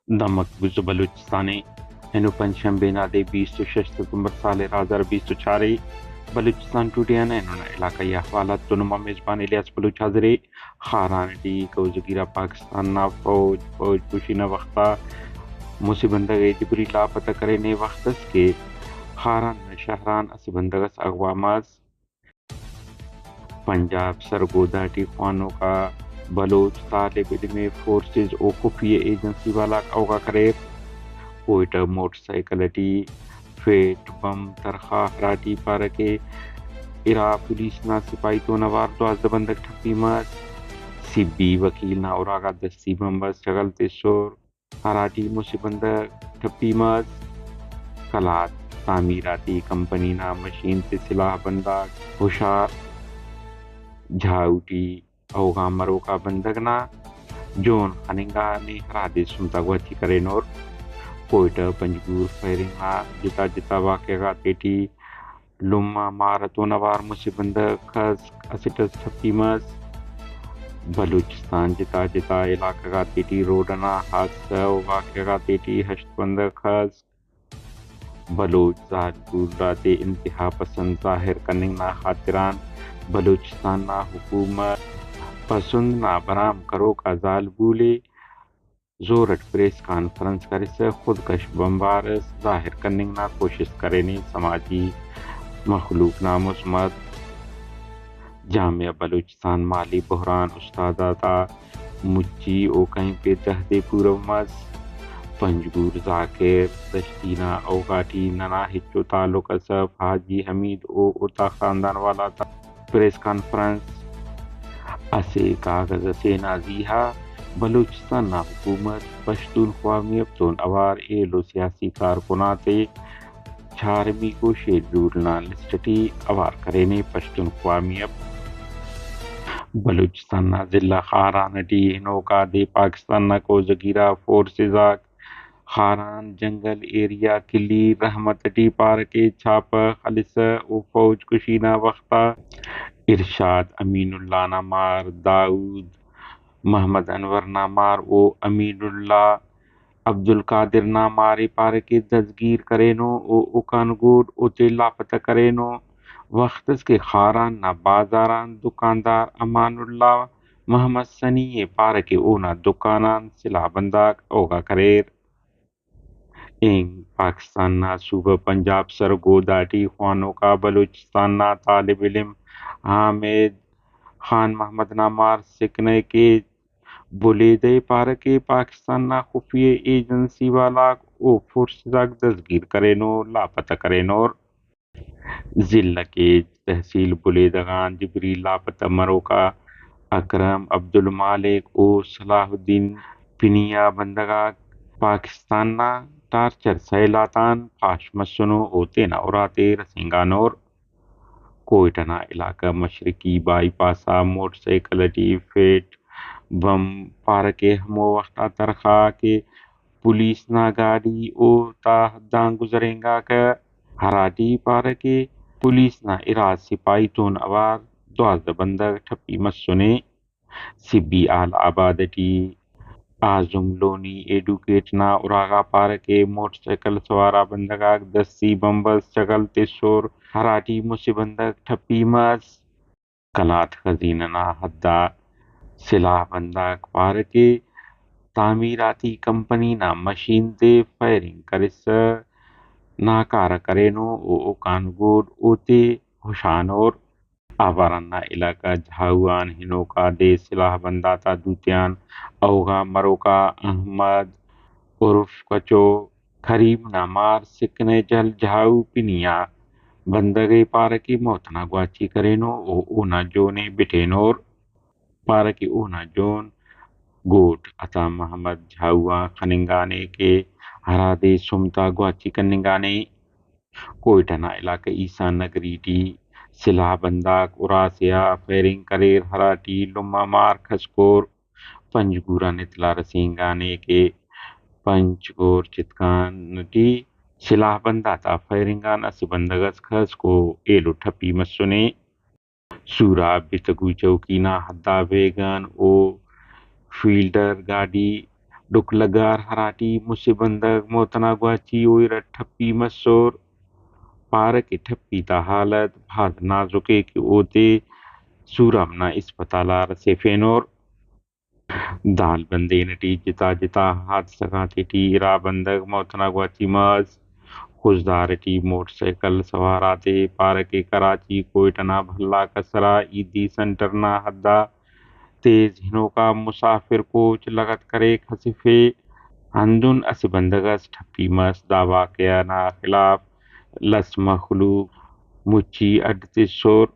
دا مقبوض بلوچستانی اینو پنجشنبه ناده 26 ستمبر سال 2024 بلوچستان ٹوڈے انہوں نے علاقائی احوالات دونوں میزبان الیاس بلوچ حاضری خاران ڈی کوزگیرہ پاکستان نا فوج پوشینہ وقتا مصیبندگ جبری لاپتہ کرنے وقتس کے خاران میں شہران اسبندگس اقوامات پنجاب سرگودا ٹی خوانوں کا بلوچ طالب علم فورسز او خفیہ ایجنسی والا اوگا کرے کوئٹہ موٹر سائیکل ٹی فیٹ بم ترخا ہراٹی پارکے ارا پولیس نا سپاہی تو نوار 12 بندک ٹھپی مس سی بی وکیل نا اوراگا دستی بمبس چگل تیسور ہراٹی مصیبندک ٹھپی مس کلات تعمیراتی کمپنی نا مشین سے سلاح بندہ ہوشار جھاؤٹی اوگا مروکا بندگنا جون خننگا نے ہرادے سمتا گوچی کرے نور کوئٹہ پنجگور فیرنگا جتا جتا واقعہ تیٹی لما مارتو نوار مصیبند خز اسٹس چھپی مس بلوچستان جتا جتا علاقہ کا تیٹی روڈنا حادثہ واقعہ تیٹی ہشت بند خز بلوچ زالپور رات انتہا پسند ظاہر کننگ نا خاطران بلوچستان نا حکومت پسند نا برام کرو کا زال بولے زورٹ پریس کانفرنس کرس خودکش بمبارس ظاہر کننگ نا کوشش کرنے سماجی مخلوق نا مزمت جامعہ بلوچستان مالی بحران استاداتا مچی او کہیں پہ جہدے پورمز پنجگور ذاکر دشتینا اوگاٹی ننا ہچو تعلق اسف حاجی حمید او اتا خاندان والا تا پریس کانفرنس اسے کاغذ سے نازیہا بلوچستان نا حکومت پشتونخوا میبتون اوار ایلو سیاسی کارکناتے چھارمی کو شیڈول نا لسٹٹی اوار کرینے پشتونخوا میب بلوچستان نا ضلع خاران ٹی ہنوکا دے پاکستان نا کو زگیرہ فورسزاک خاران جنگل ایریا کلی رحمت ٹی پارکے چھاپ خلص او فوج کشینہ وقتا ارشاد امین اللہ نامار داؤد محمد انور نامار او امین اللہ عبد القادر نامار پارکے دزگیر کرینو او اکانگوڈ او تے لاپتہ کرینو وقتس کے خاران نا بازاران دکاندار امان اللہ محمد سنی پارکے او نا دکانان سلاح بنداک اوگا کریر اینگ پاکستان نا صوبہ پنجاب سرگودا ٹی خوانوں کا بلوچستان نا طالب علم حامد خان محمد نامار سکنے کے بولیدے پارکے پاکستان نا خفیہ ایجنسی والا او فورسزاک دزگیر کرینو لاپتہ کرینور ضلع کے تحصیل بولیدگان جبری لاپتہ مروکا اکرم عبدالمالک او صلاح الدین پنیا بندگا پاکستان نا ٹارچر سیلاتان پاش مسنو او تینا اوراتے رسنگانور کوئٹہ نا علاقہ مشرقی بائی پاسا موٹر سائیکل ٹی فیٹ بم پارکے ہمو وقتا ترخواہ کے پولیس نا گاڑی او تا حداں گزرینگا کہ ہراٹی پارکے پولیس نا ارا سپاہی تون اوار 12 بندگ ٹھپی مسنے سبی آل آباد ٹی آزم لونی ایڈوکیٹ نا اراغا پارکے موٹر سائیکل سوارا بندگاک دستی بمبس چگل تیسور ہراٹی مصیبندک ٹھپی مس کلات خزینہ نا حدہ سلاح بنداک پارکے تعمیراتی کمپنی نا مشین دے فائرنگ کرس ناکار کرینو او اوکانگوڈ اوتے ہوشانور آواران نا علاقہ جھاؤان ہنوکا دے سلاح بنداتا دوتیان اوگا مروکا احمد عرف کچو کریم نامار سکنے جل جھاؤ پنیا بندگے پارکی موتنا گواچی کرینو او اونا جونے بٹینور پارکی اونا جون گوٹ عطا محمد جھاؤا خننگانے کے ہرادے سمتا گواچی کننگانے کوئٹہ نا علاقہ عیسیٰ نگری ٹی سلاح بنداک اراسیا فیرنگ کریر ہراٹی لما مار کھسکور پنجگورا نتلا رسینگانے کے پنجگور چتکان ٹی سلاح بنداتا فیرنگان اس بندگس کھس کو ایلو ٹھپی مسنے سورا بتگو چوکینا حدہ ویگن او فیلڈر گاڑی Duklagar harati musibandag motanagwachi oira thappi masor para ke thappi ta halat bhad nazuke ki ote suramna ispatalar se fenor dal bande nati jita jita hadsa titi ira bandag motanagwachi mas خوشدارٹی motorcycle سوارات park Karachi کوئٹنا بھلا کسرا عیدی سنٹرنا حدا تیز ہنوکا مسافر coach لگت کرے خصفے ہندن اس بندگس ٹھپی مس دعویٰ کیا نا خلاف لس مخلوق مچی اڈتے شور